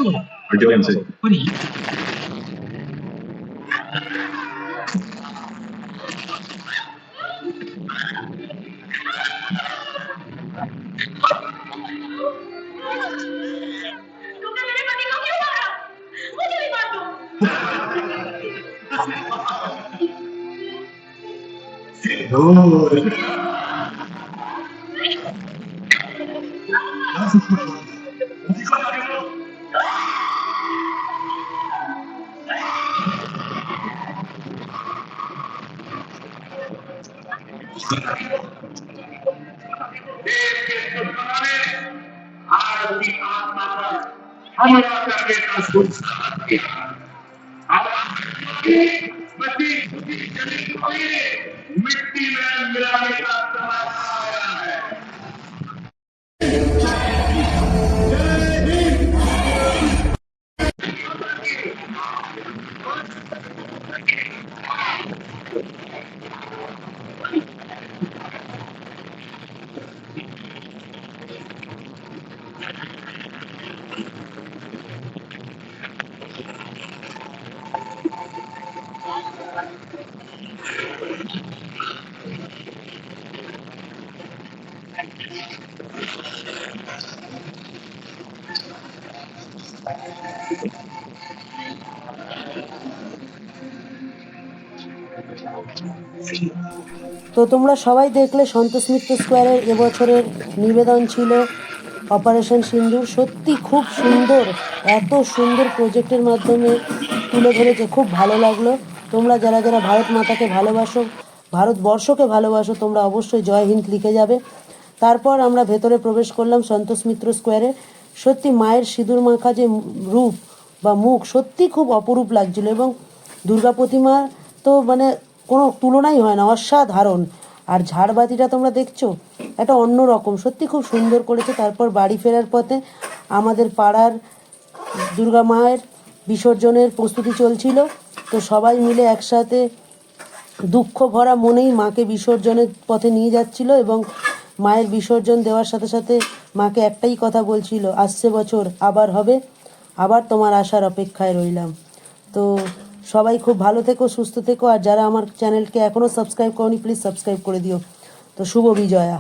Enjoy and say. हमला करने का सोचता मिट्टी में मिलाने का समाधान है। তো তোমরা সবাই দেখলে সন্তোষ মিত্র স্কোয়ারের এবছরের নিবেদন ছিল অপারেশন সিন্দুর। সত্যি খুব সুন্দর, এত সুন্দর প্রজেক্টের মাধ্যমে তুলে ধরেছে, খুব ভালো লাগলো। তোমরা যারা যারা ভারত মাতাকে ভালোবাসো, ভারতবর্ষকে ভালোবাসো, তোমরা অবশ্যই জয় হিন্দ লিখে যাবে। তারপর আমরা ভেতরে প্রবেশ করলাম সন্তোষ মিত্র স্কোয়ারে। সত্যি মায়ের সিঁদুর মাখা যে রূপ বা মুখ সত্যি খুব অপরূপ লাগছিল, এবং দুর্গা প্রতিমা তো মানে কোনো তুলনাই হয় না, অসাধারণ। আর ঝাড়বাতিটা তোমরা দেখছো, একটা অন্য রকম, সত্যি খুব সুন্দর করেছে। তারপর বাড়ি ফেরার পথে আমাদের পাড়ার দুর্গা মায়ের বিসর্জনের প্রস্তুতি চলছিল, তো সবাই মিলে একসাথে দুঃখ ভরা মনেই মাকে বিসর্জনের পথে নিয়ে যাচ্ছিল, এবং মায়ের বিসর্জন দেওয়ার সাথে সাথে মাকে একটাই কথা বলছিল, আসছে বছর আবার হবে, আবার তোমার আসার অপেক্ষায় রইলাম। তো সবাই খুব ভালো থেকো, সুস্থ থেকো, আর যারা আমার চ্যানেলকে এখনও সাবস্ক্রাইব করনি প্লিজ সাবস্ক্রাইব করে দিও। তো শুভ বিজয়া।